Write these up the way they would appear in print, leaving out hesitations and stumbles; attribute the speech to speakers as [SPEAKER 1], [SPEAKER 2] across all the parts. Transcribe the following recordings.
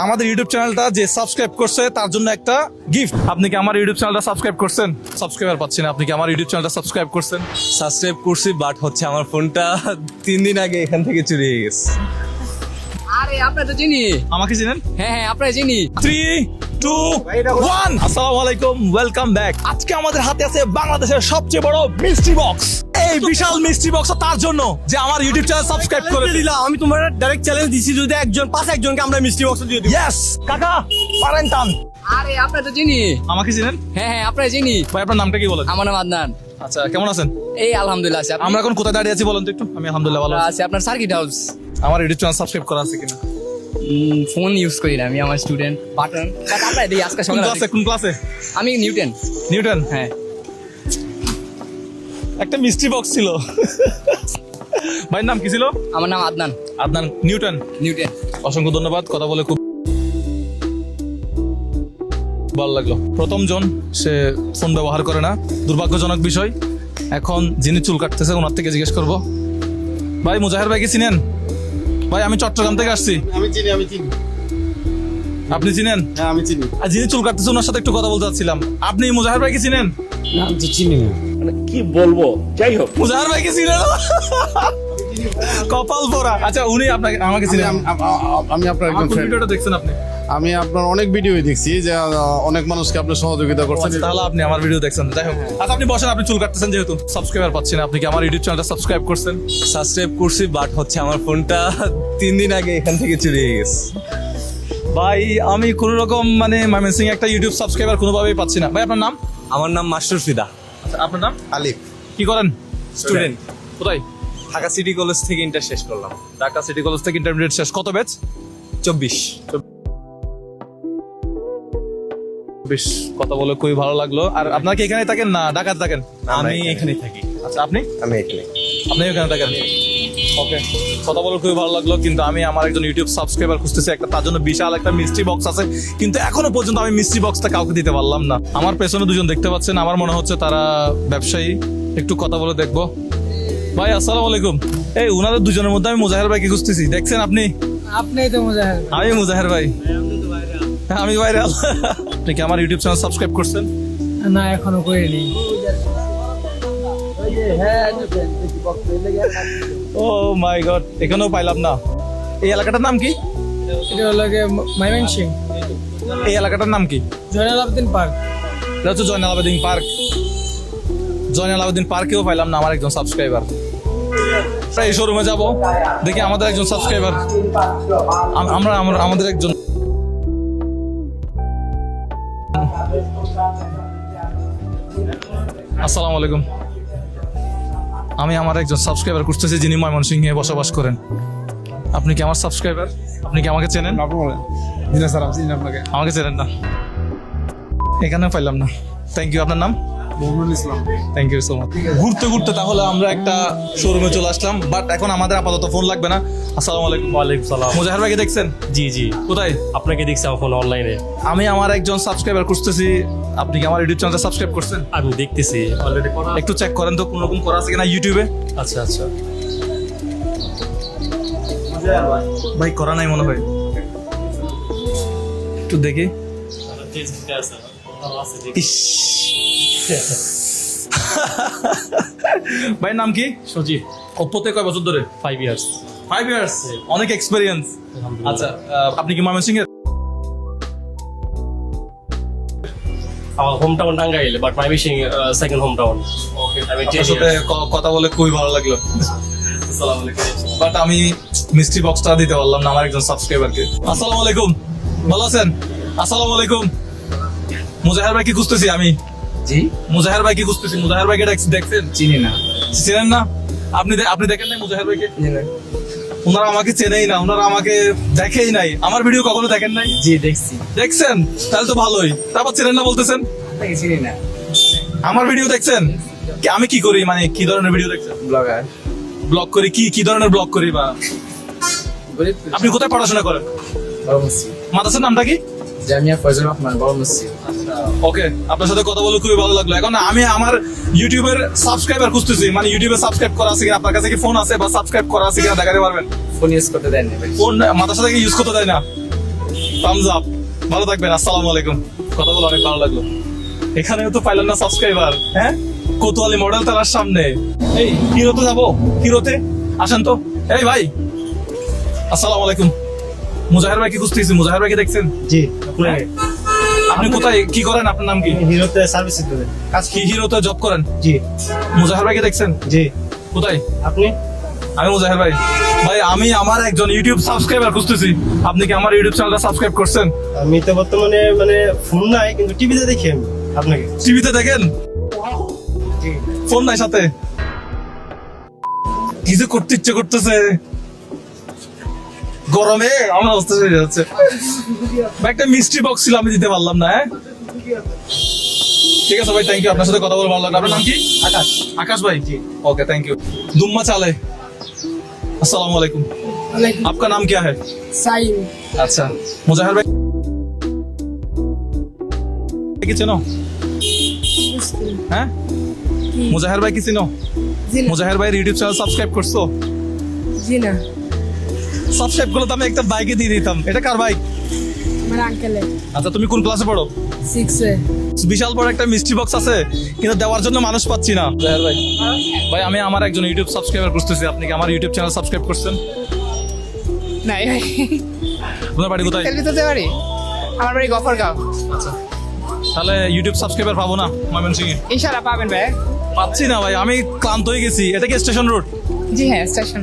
[SPEAKER 1] আমাদের ইউটিউব চ্যানেলটা যে সাবস্ক্রাইব করছে তার জন্য একটা গিফট। আপনি কি আমার ইউটিউব চ্যানেলটা সাবস্ক্রাইব করছেন? সাবস্ক্রাইবার পাচ্ছি না। আপনি কি আমার ইউটিউব চ্যানেলটা সাবস্ক্রাইব করছেন?
[SPEAKER 2] সাবস্ক্রাইব করছি, বাট হচ্ছে আমার ফোনটা 3 দিন আগে এখান থেকে চুরি হয়ে গেছে।
[SPEAKER 3] আরে আপনার তো চিনি।
[SPEAKER 1] আমাকে চিনেন?
[SPEAKER 3] হ্যাঁ আপনার চিনি।
[SPEAKER 1] 3, 2, 1 আসসালামু আলাইকুম, ওয়েলকাম ব্যাক। আজকে আমাদের হাতে আছে বাংলাদেশের সবচেয়ে বড় মিস্ট্রি বক্স। এই বিশাল মিস্ট্রি বক্স তার জন্য যে আমার ইউটিউব চ্যানেল সাবস্ক্রাইব করে দিলা।
[SPEAKER 4] আমি তোমার ডাইরেক্ট চ্যালেঞ্জ দিছি, যদি একজনকে আমরা মিষ্টি বক্স দিয়ে দিই।
[SPEAKER 1] ইয়েস কাকা, পারেন টান।
[SPEAKER 3] আরে আপনার তো চিনি।
[SPEAKER 1] আমাকে চিনেন?
[SPEAKER 3] হ্যাঁ আপনার চিনি।
[SPEAKER 1] ভাই আপনার নামটা কি বলেন?
[SPEAKER 3] আমার নাম আদনান।
[SPEAKER 1] আচ্ছা, কেমন আছেন?
[SPEAKER 3] এই আলহামদুলিল্লাহ আছি।
[SPEAKER 1] আমরা এখন কোথায় দাঁড়িয়ে আছি বলেন তো একটু। আমি আলহামদুলিল্লাহ ভালো আছি।
[SPEAKER 3] আছি আপনার সার্কিট হাউস।
[SPEAKER 1] আমার ইউটিউব চ্যানেল সাবস্ক্রাইব করা আছে কিনা?
[SPEAKER 3] ফোন ইউজ করি না আমি, আমার স্টুডেন্ট বাটন। আপনার দিই আজকে
[SPEAKER 1] কোন
[SPEAKER 3] সকালে
[SPEAKER 1] ক্লাসে? কোন ক্লাসে?
[SPEAKER 3] আমি নিউটন।
[SPEAKER 1] নিউটন।
[SPEAKER 3] হ্যাঁ
[SPEAKER 1] একটা মিস্ট্রি বক্স ছিল। ভাইয়ের নাম কি ছিল?
[SPEAKER 3] আমার নাম আদনান।
[SPEAKER 1] আদনান নিউটন।
[SPEAKER 3] নিউটন।
[SPEAKER 1] অসংখ্য ধন্যবাদ, কথা বলে খুব ভালো লাগলো। প্রথম জন, সে ফোন ব্যবহার করে না, দুর্ভাগ্যজনক বিষয়। এখন যিনি চুল কাটতেছে ওনার থেকে জিজ্ঞেস করব। ভাই মুজাহের ভাইকে চিনেন? ভাই আমি চট্টগ্রাম থেকে আসছি।
[SPEAKER 4] আমি চিনি।
[SPEAKER 1] আপনি চিনেন?
[SPEAKER 4] হ্যাঁ আমি চিনি।
[SPEAKER 1] আর যিনি চুল কাটতেছে ওনার সাথে একটু কথা বলতে চাচ্ছিলাম। আপনি মুজাহের ভাইকে চিনেন?
[SPEAKER 4] না আমি তো চিনি না।
[SPEAKER 5] কি বলবো, যাই হোক।
[SPEAKER 1] মুজাহের ভাইকে চিনেন? কপাল পরা। আচ্ছা, উনি আপনাকে আমাকে চিনেন?
[SPEAKER 4] আমি আপনার একজন ফ্রেন্ড।
[SPEAKER 1] ভিডিওটা দেখছেন আপনি?
[SPEAKER 4] আমি আপনার অনেক ভিডিওই দেখছি যে অনেক মানুষকে আপনি সহযোগিতা করছেন।
[SPEAKER 1] তাহলে আপনি আমার ভিডিও দেখছেন। যাই হোক, আচ্ছা আপনি বসেন। আপনি চুল কাটতেছেন যেহেতু, সাবস্ক্রাইবার পাচ্ছেন। আপনি কি আমার ইউটিউব চ্যানেলটা সাবস্ক্রাইব করছেন?
[SPEAKER 2] সাবস্ক্রাইব করছি, বাট হচ্ছে আমার ফোনটা 3 দিন আগে এখান থেকে চুরি হয়ে গেছে।
[SPEAKER 1] ভাই আমি কোন রকম মানে ময়মনসিং একটা ইউটিউব সাবস্ক্রাইবার কোনোভাবেই পাচ্ছি না। ভাই আপনার নাম?
[SPEAKER 2] আমার নাম মাস্টার ফিদা।
[SPEAKER 1] আচ্ছা, আপনার নাম?
[SPEAKER 4] আলিফ।
[SPEAKER 1] কি করেন?
[SPEAKER 2] স্টুডেন্ট।
[SPEAKER 1] কোথায়?
[SPEAKER 2] ঢাকা সিটি কলেজ থেকে ইন্টার শেষ করলাম।
[SPEAKER 1] ঢাকা সিটি কলেজ থেকে ইন্টারমিডিয়েট শেষ। কত ব্যাচ?
[SPEAKER 2] 24।
[SPEAKER 1] বেশ, কথা বলে খুবই ভালো লাগলো। আর আপনার কি এখানে থাকেন না ঢাকাতে থাকেন?
[SPEAKER 2] আমি এখানেই থাকি।
[SPEAKER 1] আচ্ছা, আপনি?
[SPEAKER 2] আমি এখানে।
[SPEAKER 1] আপনি এখানে থাকেন? ওকে, কথা বলে খুবই ভালো লাগলো। কিন্তু আমি আমার একজন ইউটিউব সাবস্ক্রাইবার খুঁজতেছি একটা, তার জন্য বিশাল একটা মিস্ট্রি বক্স আছে, কিন্তু এখনো পর্যন্ত আমি মিস্ট্রি বক্সটা কাউকে দিতে পারলাম না। আমার পেছনে দুজন দেখতে পাচ্ছেন, আমার মনে হচ্ছে তারা ব্যবসায়ী। একটু কথা বলে দেখবো। ভাই আসসালামু আলাইকুম। এই উনাদের দুজনের মধ্যে আমি মুজাহের ভাইকে খুঁজতেছি। দেখছেন আপনি?
[SPEAKER 6] আপনিই তো মুজাহিদ।
[SPEAKER 1] আমি মুজাহের ভাই। হ্যাঁ, আমি ভাইরাল। আপনি কি আমার ইউটিউব চ্যানেল সাবস্ক্রাইব করছেন?
[SPEAKER 6] না এখনো করিনি।
[SPEAKER 1] ও মাই গড, এখানেও পাইলাম না। এই এলাকাটার নাম কি?
[SPEAKER 6] এটা হলো গিয়ে ময়মনসিংহ,
[SPEAKER 1] এই এলাকাটার নাম কি?
[SPEAKER 6] জয়নাল আবেদিন পার্ক।
[SPEAKER 1] এটা হচ্ছে জয়নাল আবেদিন পার্ক। জয়নাল আবেদিন পার্কেও পাইলাম না আমার একজন সাবস্ক্রাইবার। এই শোরুমে যাব, দেখি আমাদের একজন সাবস্ক্রাইবার, আমাদের একজন। আসসালামু আলাইকুম। আমি আমার একজন সাবস্ক্রাইবার খুঁজতেছি যিনি ময়মনসিংহে বসবাস করেন। আপনি কি আমার সাবস্ক্রাইবার? আপনি কি আমাকে চেনেন?
[SPEAKER 4] স্যার আমি চিনি আপনাকে।
[SPEAKER 1] আমাকে চেনেন না? এখানেও পাইলাম না। Thank you. আপনার নাম?
[SPEAKER 4] Mohammad Islam.
[SPEAKER 1] Thank you so much. ঘুরতে ঘুরতে তাহলে আমরা একটা শোরুমে চলে আসলাম, বাট এখন আমাদের আপাতত ফোন লাগবে না। আসসালামু আলাইকুম।
[SPEAKER 5] ওয়ালাইকুম সালাম।
[SPEAKER 1] মুজাহির ভাইকে দেখছেন?
[SPEAKER 5] জি জি,
[SPEAKER 1] কোথায়?
[SPEAKER 5] আপনাকে দেখছি আমার ফোন অনলাইনে।
[SPEAKER 1] আমি আমার একজন সাবস্ক্রাইবার খুঁজতেছি। আপনি কি আমার ইউটিউব চ্যানেলটা সাবস্ক্রাইব করছেন?
[SPEAKER 5] আমি দেখতেছি অলরেডি করা।
[SPEAKER 1] একটু চেক করেন তো কোন রকম করা আছে কিনা ইউটিউবে।
[SPEAKER 5] আচ্ছা আচ্ছা।
[SPEAKER 1] ভাই করা নাই মনে হয়, একটু দেখি। ইস। ভাইয়ের নাম কি?
[SPEAKER 5] সজীব।
[SPEAKER 1] ওপ্পোতে কয় বছর ধরে?
[SPEAKER 5] 5 ইয়ার্স।
[SPEAKER 1] 5 ইয়ার্স, অনেক এক্সপেরিয়েন্স। আচ্ছা, আপনি কি ময়মনসিংহের?
[SPEAKER 5] আমার home town Tangail, but Mymensingh second home town.
[SPEAKER 1] Okay,
[SPEAKER 5] আমি
[SPEAKER 1] আপনার সাথে কথা বলে খুবই ভালো লাগলো। আসসালামু আলাইকুম। বাট আমি মিস্ট্রি বক্সটা দিতে পারলাম না আমার একজন সাবস্ক্রাইবারকে। আসসালামু আলাইকুম, ভালো আছেন? আসসালামু আলাইকুম। মুজাহির ভাইকে খুঁজতেছি আমি।
[SPEAKER 3] জি
[SPEAKER 1] মুজাহির ভাইকে খুঁজতেছি। মুজাহির ভাইকে দেখছেন?
[SPEAKER 3] চিনি না।
[SPEAKER 1] চেনেন না? আপনি দেখেন নাই মুজাহির ভাইকে? ওনারা আমাকে চেনেই না, ওনারা আমাকে দেখেই নাই। আমার ভিডিও কখনো দেখেন নাই?
[SPEAKER 3] জি দেখছি।
[SPEAKER 1] দেখছেন? তাহলে তো ভালোই। তারপর চেনেন না বলতেছেন?
[SPEAKER 3] আপনাকে চিনি না।
[SPEAKER 1] আমার ভিডিও দেখছেন? আমি কি করি, মানে কি ধরনের ভিডিও দেখছেন?
[SPEAKER 3] ব্লগার।
[SPEAKER 1] ব্লগ করি? কি ধরনের ব্লগ করি? বা আপনি কোথায় পড়াশোনা করেন?
[SPEAKER 6] বড় মসজিদ।
[SPEAKER 1] মাদ্রাসার নামটা কি?
[SPEAKER 6] জামিয়া ফয়জুর রহমান, বড় মসজিদ।
[SPEAKER 1] ওকে, আপনার সাথে কথা বলে খুবই ভালো লাগলো। এখন আমি আমার ইউটিউবের সাবস্ক্রাইবার খুঁজতেছি, মানে ইউটিউবে সাবস্ক্রাইব করা আছে কিনা। আপনার কাছে কি ফোন আছে বা সাবস্ক্রাইব করা আছে কিনা দেখাতে পারবেন?
[SPEAKER 6] ফোন ইউজ করতে দেন না।
[SPEAKER 1] ফোন মাদ্রাসা থেকে ইউজ করতে দেয় না? Thumbs up. ভালো থাকবেন, আসসালামু আলাইকুম। কথা বলে অনেক ভালো লাগলো। এখানেও তো পাইলেন না সাবস্ক্রাইবার, হ্যাঁ? কোতোয়ালি মডেল তার সামনে। এই হিরোতে যাবো, হিরোতে আসেন তো। এই ভাই, আসসালামু আলাইকুম। মুজাহির ভাই কি খুঁজতেছি? মুজাহির ভাই কি দেখছেন?
[SPEAKER 7] জি
[SPEAKER 1] আপনি কোথায় কি করেন? আপনার নাম কি?
[SPEAKER 7] হিরোতে সার্ভিস দিতে কাজ
[SPEAKER 1] কি হিরোতে জব করেন?
[SPEAKER 7] জি
[SPEAKER 1] মুজাহির ভাই কি দেখছেন?
[SPEAKER 7] জি
[SPEAKER 1] কোথায়?
[SPEAKER 7] আপনি
[SPEAKER 1] আমি মুজাহির ভাই। ভাই আমি আমার একজন ইউটিউব সাবস্ক্রাইবার খুঁজতেছি। আপনি কি আমার ইউটিউব চ্যানেলটা সাবস্ক্রাইব করছেন?
[SPEAKER 7] আমি তো বর্তমানে মানে ফোন নাই কিন্তু টিভিতে দেখি আমি আপনাকে
[SPEAKER 1] টিভিতে দেখেন? ফোন নাই সাথে? কিছু করতে ইচ্ছে করতেছে, গরমে আমার অবস্থা হয়ে যাচ্ছে। ভাই একটা মিস্ট্রি বক্স ছিল, আমি দিতে পারলাম না। হ্যাঁ ঠিক আছে ভাই, থ্যাংক ইউ। আপনার সাথে কথা বলে ভালো লাগলো। আপনার নাম কি?
[SPEAKER 7] আকাশ
[SPEAKER 1] आकाश भाई जी, ओके थैंक यू। दुम्मा चाले, अस्सलाम वालेकुम। आपका नाम क्या है?
[SPEAKER 6] সাইন
[SPEAKER 1] अच्छा, मुजाहिर भाई কি চেনো? হ্যাঁ, মুজাহির ভাই কি চিনো?
[SPEAKER 6] জি না।
[SPEAKER 1] মুজাহির ভাইয়ের ইউটিউব চ্যানেল সাবস্ক্রাইব করছো?
[SPEAKER 6] জি না,
[SPEAKER 1] সাবস্ক্রাইব করলে তো আমি একটা বাইকে দিয়ে দিতাম। এটা কার বাইক?
[SPEAKER 6] আমার আঙ্কেলে
[SPEAKER 1] আচ্ছা, তুমি কোন ক্লাসে পড়ো?
[SPEAKER 6] 6-এ।
[SPEAKER 1] বিশাল বড় একটা মিষ্টি বক্স আছে, কিন্তু দেওয়ার জন্য মানুষ পাচ্ছি না। মুজাহির ভাই, ভাই আমি আমার একজন ইউটিউব সাবস্ক্রাইবার খুঁজতেছি। আপনি কি আমার ইউটিউব চ্যানেল সাবস্ক্রাইব করছেন?
[SPEAKER 8] নাই ভাই,
[SPEAKER 1] আপনার বাড়ি কোথায়?
[SPEAKER 8] সেলফি তুলতে পারি? আমার বাড়ি গফরগাঁও।
[SPEAKER 1] তাহলে ইউটিউব সাবস্ক্রাইবার পাবো না ময়মনসিংহে?
[SPEAKER 8] ইনশাআল্লাহ পাবেন ভাই।
[SPEAKER 1] পাচ্ছি না ভাই, আমি ক্লান্ত হয়ে গেছি। এটা কি স্টেশন রোড?
[SPEAKER 8] জি হ্যাঁ, স্টেশন।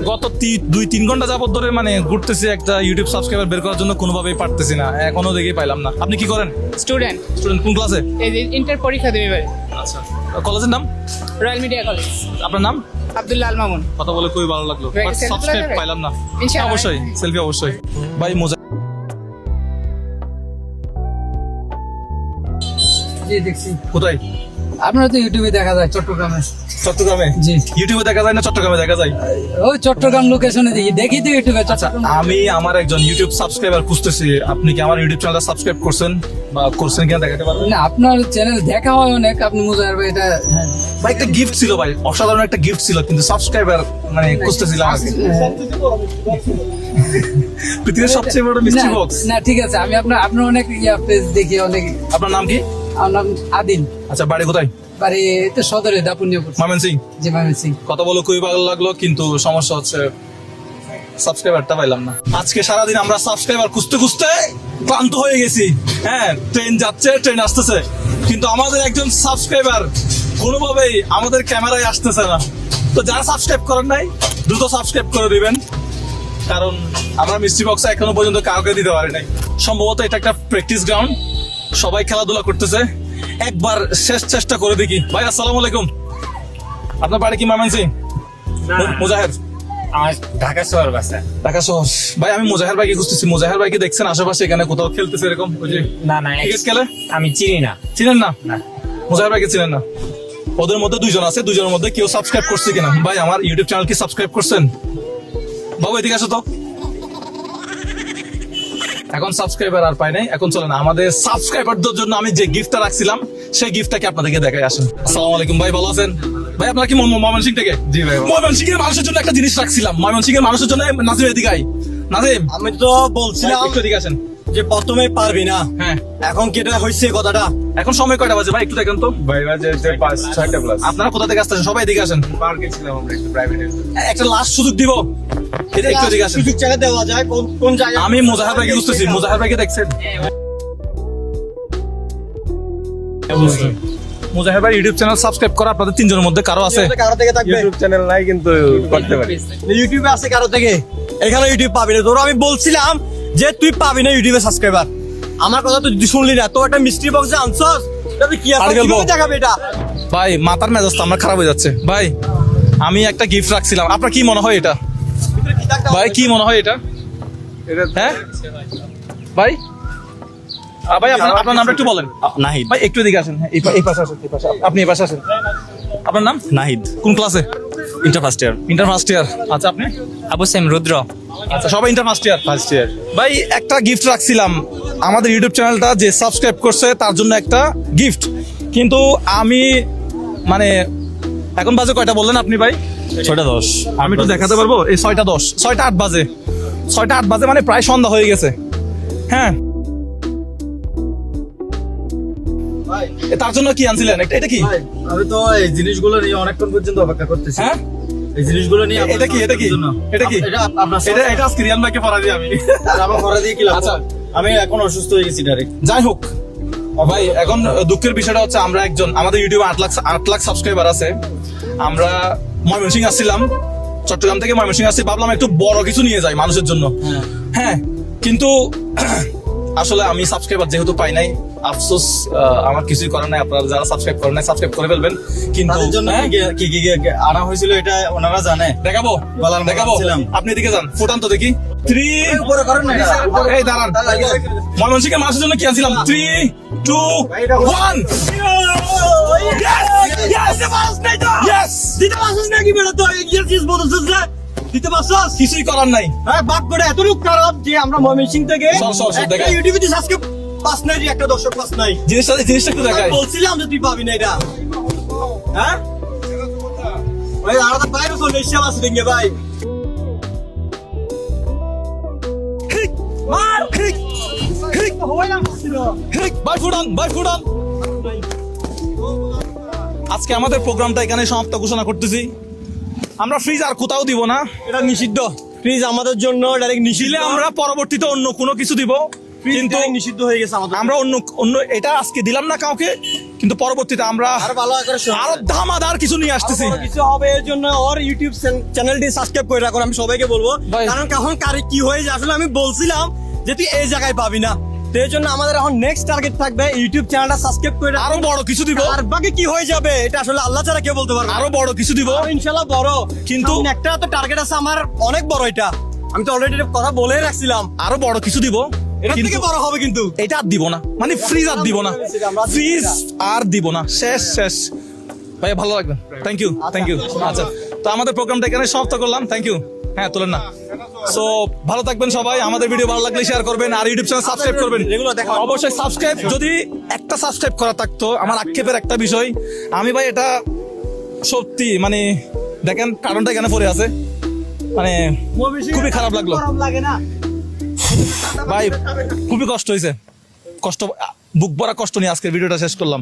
[SPEAKER 1] গত 2-3 ঘন্টা যাবত ধরে মানে ঘুরতেছি, একটা ইউটিউব সাবস্ক্রাইবার বের করার জন্য কোনোভাবেই পারতেছি না, এখনো দেখে পাইলাম না। আপনি কি করেন?
[SPEAKER 8] স্টুডেন্ট,
[SPEAKER 1] স্টুডেন্ট কোন ক্লাসে?
[SPEAKER 8] এই যে ইন্টার পরীক্ষা দেবে এবারে।
[SPEAKER 1] আচ্ছা, কলেজের নাম?
[SPEAKER 8] Royal media college.
[SPEAKER 1] আপনার নাম?
[SPEAKER 8] আব্দুল্লাহ আল মামুন।
[SPEAKER 1] কথা বলে খুবই ভালো লাগলো,
[SPEAKER 8] ভাই,
[SPEAKER 1] বাট
[SPEAKER 8] selfie
[SPEAKER 1] সাবস্ক্রাইব
[SPEAKER 8] তোলা যাবে?
[SPEAKER 1] পাইলাম না।
[SPEAKER 8] ইনশাআল্লাহ।
[SPEAKER 1] অবশ্যই সেলফি, অবশ্যই। ভাই
[SPEAKER 3] জি দেখছি।
[SPEAKER 1] কোথায়?
[SPEAKER 3] আপনারা তো ইউটিউবে দেখা যায় চট্টগ্রামে।
[SPEAKER 1] চট্টগ্রামে?
[SPEAKER 3] জি।
[SPEAKER 1] ইউটিউবে দেখা যায় না চট্টগ্রামে দেখা যায়?
[SPEAKER 3] ওই চট্টগ্রাম লোকেশনে দেখি দেখি তো ইউটিউবে।
[SPEAKER 1] আচ্ছা, আমি আমার একজন ইউটিউব সাবস্ক্রাইবার খুঁজতেছি। আপনি কি আমার ইউটিউব চ্যানেলটা সাবস্ক্রাইব করছেন বা করছেন কিনা দেখাতে পারবেন?
[SPEAKER 3] না, আপনার চ্যানেল দেখা হয় অনেক। আপনি মুজাহির ভাই এটা হ্যাঁ।
[SPEAKER 1] ভাই একটা গিফট ছিল ভাই, অসাধারণ একটা গিফট ছিল, কিন্তু সাবস্ক্রাইবার মানে খুঁজতেছিলাম আর কি। পৃথিবীর সবচেয়ে বড় মিষ্টি
[SPEAKER 3] না,
[SPEAKER 1] বক্স।
[SPEAKER 3] না ঠিক আছে, আমি আপনার অনেক পেজ দেখি অনেক।
[SPEAKER 1] আপনার নাম কি?
[SPEAKER 3] আমার নাম আদিল।
[SPEAKER 1] আচ্ছা, বাড়ি কোথায়?
[SPEAKER 3] বাড়ি তো সদরে দাপুনিয়া।
[SPEAKER 1] ময়মনসিং।
[SPEAKER 3] জি ময়মনসিং।
[SPEAKER 1] কথা বলে খুবই ভালো লাগলো, কিন্তু সমস্যা হচ্ছে সাবস্ক্রাইবারটা পাইলাম না। আজকে সারাদিন আমরা সাবস্ক্রাইবার খুঁজতে খুঁজতে ক্লান্ত হয়ে গেছি। হ্যাঁ, ট্রেন যাচ্ছে, ট্রেন আসতেছে, কিন্তু আমাদের একজন সাবস্ক্রাইবার কোনোভাবেই আমাদের ক্যামেরায় আসতেছে না। তো যারা সাবস্ক্রাইব করেন নাই, দ্রুত সাবস্ক্রাইব করে দিবেন, কারণ আমরা মিষ্টি বক্সে এখনো পর্যন্ত কাউকে দিতে পারি নাই। সম্ভবত এটা একটা প্র্যাকটিস গ্রাউন্ড, সবাই খেলাধুলা করতেছে। একবার শেষ চেষ্টা করে দেখি। ভাই আসসালামু আলাইকুম, আপনার বাড়ি কি ময়মনসিং? মুজাহির?
[SPEAKER 7] আমার ঢাকা শহর বাসা।
[SPEAKER 1] ঢাকা শহর। ভাই আমি মুজাহির ভাইকে খুঁজতেছি। মুজাহির ভাইকে দেখছেন আশেপাশে এখানে কোথাও খেলতেছে এরকম? ওই যে
[SPEAKER 7] না না,
[SPEAKER 1] ক্রিকেট খেলে?
[SPEAKER 7] আমি চিনি না।
[SPEAKER 1] চিনেন না?
[SPEAKER 7] না।
[SPEAKER 1] মুজাহির ভাইকে চিনেন না? ওদের মধ্যে 2 জন আছে, 2 জনের মধ্যে কেউ সাবস্ক্রাইব করছে কিনা? ভাই আমার ইউটিউব চ্যানেল কি সাবস্ক্রাইব করছেন? বাবু এদিকে আসো তো। এখন সাবস্ক্রাইবার আর পাই নাই, এখন চলে না। আমাদের সাবস্ক্রাইবারদের জন্য আমি যে গিফটটা রাখছিলাম, সেই গিফটটাকে আপনাদেরকে দেখাই। আসেন। আসসালামু আলাইকুম ভাই, ভালো আছেন? ভাই আপনার কি ময়মনসিং থেকে? জি ভাই। ময়মনসিং এর মানুষের জন্য একটা জিনিস রাখছিলাম। ময়মনসিং এর মানুষের জন্য। নাজিম এদিকে আয়। নাজিম,
[SPEAKER 7] আমি তো বলছিলাম
[SPEAKER 1] একটু এদিকে আসেন।
[SPEAKER 7] যে প্রথমে পারবি না,
[SPEAKER 1] হ্যাঁ,
[SPEAKER 7] এখন কেটে হয়েছে কথাটা।
[SPEAKER 1] এখন সময় কয়টা বাজে ভাই একটু দেখেন তো?
[SPEAKER 2] ভাই বাজে 5-6টা প্লাস।
[SPEAKER 1] আপনারা কোথা থেকে আসতেছেন? সবাই এদিকে আসেন।
[SPEAKER 2] পার্কে ছিলাম আমরা একটু প্রাইভেট।
[SPEAKER 1] একটা লাস্ট সুযোগ দিব, একটু এদিকে আসেন।
[SPEAKER 7] সুযোগ চাইলে দেওয়া যায় কোন কোন জায়গায়?
[SPEAKER 1] আমি মুজাহির ভাইকে বুঝতেছি। মুজাহির ভাইকে দেখছেন? মুজাহির ভাই ইউটিউব চ্যানেল সাবস্ক্রাইব করা আপনাদের 3 জনের মধ্যে কারো আছে?
[SPEAKER 7] কারো থেকে থাকবে?
[SPEAKER 2] ইউটিউব চ্যানেল নাই কিন্তু করতে পারি।
[SPEAKER 7] ইউটিউবে আছে কারো থেকে? এখানে ইউটিউব পাবি না। তোর আমি বলছিলাম যে তুই পাবি না ইউটিউবে সাবস্ক্রাইবার। আমার কথা তুই শুনলি না। তো একটা মিস্ট্রি বক্সে আনছস, তবে কি
[SPEAKER 1] আর
[SPEAKER 7] আছে?
[SPEAKER 1] গেলবো।
[SPEAKER 7] কিভাবে দেখাবে এটা?
[SPEAKER 1] ভাই মাথার মেজাজ তো আমার খারাপ হয়ে যাচ্ছে। ভাই আমি একটা গিফট রাখছিলাম, আপনার কি মনে হয় এটা? ভাই কি মনে হয় এটা? হ্যাঁ ভাই, ভাই আপনার নামটা একটু বলেন।
[SPEAKER 7] নাহিদ।
[SPEAKER 1] ভাই একটু এদিকে আসেন। হ্যাঁ, এই পাশে আসেন, এই পাশে। আপনি এই পাশে আসেন। আপনার নাম?
[SPEAKER 7] নাহিদ।
[SPEAKER 1] কোন ক্লাসে?
[SPEAKER 7] Inter first year.
[SPEAKER 1] Inter first year. আচ্ছা আপনি?
[SPEAKER 3] আবু সেম রুদ্র।
[SPEAKER 1] আচ্ছা সবাই inter first year.
[SPEAKER 2] First year.
[SPEAKER 1] ভাই একটা গিফট রাখছিলাম, আমাদের ইউটিউব চ্যানেলটা যে সাবস্ক্রাইব করছে তার জন্য একটা গিফট, কিন্তু আমি মানে এখন বাজে কয়টা বললেন আপনি ভাই?
[SPEAKER 7] 6:10।
[SPEAKER 1] আমি একটু দেখাতে পারবো? এই 6:10, 6:08 বাজে। 6:08 বাজে মানে প্রায় সন্ধ্যা হয়ে গেছে। হ্যাঁ তার জন্য কি আনছিলেন এটা কি
[SPEAKER 7] আমি তো এই জিনিসগুলো নিয়ে অনেকক্ষণ পর্যন্ত অপেক্ষা করতেছি
[SPEAKER 1] হ্যাঁ
[SPEAKER 7] এই জিনিসগুলো নিয়ে
[SPEAKER 1] এটা কি এটা কি এটা কি
[SPEAKER 7] এটা আপনার
[SPEAKER 1] এটা আজকে রিয়ান ভাইকে পড়া দিই আমি
[SPEAKER 7] আমার ঘরে দিয়ে কি লাভ?
[SPEAKER 1] আচ্ছা।
[SPEAKER 7] আমি এখন অসুস্থ হয়ে গেছি ডাইরেক্ট।
[SPEAKER 1] যাই হোক ভাই এখন দুঃখের বিষয়টা হচ্ছে আমরা একজন আমাদের ইউটিউবে 8 লাখ সাবস্ক্রাইবার আছে। আমরা ময়মনসিংহ আসছিলাম, চট্টগ্রাম থেকে ময়মনসিংহ আসছি, ভাবলাম একটু বড় কিছু নিয়ে যাই মানুষের জন্য। হ্যাঁ কিন্তু আসলে আমি সাবস্ক্রাইবার যেহেতু পাই নাই, আফসোস আমার কিছুই করার নাই। আপনারা যারা সাবস্ক্রাইব করেন নাই সাবস্ক্রাইব করে ফেলবেন। কিন্তু
[SPEAKER 7] তাদের জন্য
[SPEAKER 1] হ্যাঁ,
[SPEAKER 7] কি কি আনা হয়েছিল এটা ওনারা জানে।
[SPEAKER 1] দেখাবো
[SPEAKER 7] বলার মতো
[SPEAKER 1] দেখাবো
[SPEAKER 7] ছিলাম।
[SPEAKER 1] আপনি এদিকে যান, ফুটান তো দেখি। 3
[SPEAKER 7] উপরে করেন না এটা।
[SPEAKER 1] এই দাঁড়ান, ময়মনসিংহের মানুষের জন্য কি আনছিলাম? 3 2 1 Yes!
[SPEAKER 7] দিতে পারছিস নাকি বেটা তো এক্সারসাইজ বলছিস যে দিতে পারছিস?
[SPEAKER 1] কিছুই করার নাই।
[SPEAKER 7] হ্যাঁ বাপ করে এতটুকু খারাপ যে আমরা ময়মনসিংহ থেকে
[SPEAKER 1] সর,
[SPEAKER 7] একটা
[SPEAKER 1] দেখাই।
[SPEAKER 7] ইউটিউবে তুই সাবস্ক্রাইব পাস নাই, একটা দর্শক পাস নাই।
[SPEAKER 1] জিনিসটা একটু দেখাই।
[SPEAKER 7] বলছিলাম যে তুই পাবি না এটা। হ্যাঁ ওই আলাদা বাইরে চলে এসে আছে দেখে ভাই। মার হইলাম
[SPEAKER 1] বাই ফুটান। আজকে আমাদের প্রোগ্রামটা এখানে সমাপ্ত ঘোষণা করতেছি। আমরা ফ্রিজ আর কোথাও দিব না,
[SPEAKER 7] এটা নিষিদ্ধ। প্লিজ আমাদের জন্য ডাইরেক্ট নিষিদ্ধ।
[SPEAKER 1] দিলে আমরা পরবর্তীতে অন্য কোনো কিছু দিব, কিন্তু
[SPEAKER 7] নিষিদ্ধ হয়ে গেছে আমাদের।
[SPEAKER 1] আমরা অন্য এটা আজকে দিলাম না কাউকে, কিন্তু পরবর্তীতে আমরা
[SPEAKER 7] আর ভালো করে শোনো।
[SPEAKER 1] আরো ধামাদার কিছু নিয়ে আসতেছি।
[SPEAKER 7] আরো বড় কিছু হবে, এর জন্য ওর ইউটিউব চ্যানেলটি সাবস্ক্রাইব করে রাখুন। আমি সবাইকে বলবো,
[SPEAKER 1] ভাই।
[SPEAKER 7] কারণ কখন কারে কি হয়ে যায় আসলে আমি বলছিলাম যে তুই এই জায়গায় পাবি না। তো এই জন্য আমাদের এখন নেক্সট টার্গেট থাকবে ইউটিউব চ্যানেলটা সাবস্ক্রাইব করে রাখুন।
[SPEAKER 1] আরো বড় কিছু দিব,
[SPEAKER 7] আর বাকি কি হয়ে যাবে এটা আসলে আল্লাহ ছাড়া কেউ বলতে পারবে না।
[SPEAKER 1] আরো বড় কিছু দিব।
[SPEAKER 7] আরো ইনশাআল্লাহ বড়,
[SPEAKER 1] কিন্তু
[SPEAKER 7] সামনে একটা তো টার্গেট আছে আমার অনেক বড়। এটা আমি তো অলরেডি কথা বলেই রাখছিলাম,
[SPEAKER 1] আরো বড় কিছু দিব,
[SPEAKER 7] এটা থেকে
[SPEAKER 1] কিন্তু
[SPEAKER 7] বড় হবে। কিন্তু
[SPEAKER 1] এটা আর দিব না, মানে ফ্রিজ আর দিব না, ফ্রিজ আর দিব না। শেষ ভাই, ভালো লাগবেন। Thank you. আচ্ছা, তো আমাদের প্রোগ্রামটা এখানে সমাপ্ত করলাম। Thank you. হ্যাঁ, তোলেন না। সো ভালো থাকবেন সবাই। আমাদের ভিডিও ভালো লাগলে শেয়ার করবেন, আর ইউটিউব চ্যানেল সাবস্ক্রাইব করবেন। অবশ্যই সাবস্ক্রাইব, যদি একটা সাবস্ক্রাইব করা থাকতো। আমার আক্ষেপের একটা বিষয়, আমি ভাই এটা সত্যি মানে দেখেন কারণটা এখানে পড়ে আছে, মানে খুবই খারাপ লাগলো
[SPEAKER 7] লাগে না
[SPEAKER 1] ভাই, খুবই কষ্ট হয়েছে। বুক ভরা কষ্ট নিয়ে আজকের ভিডিওটা শেষ করলাম।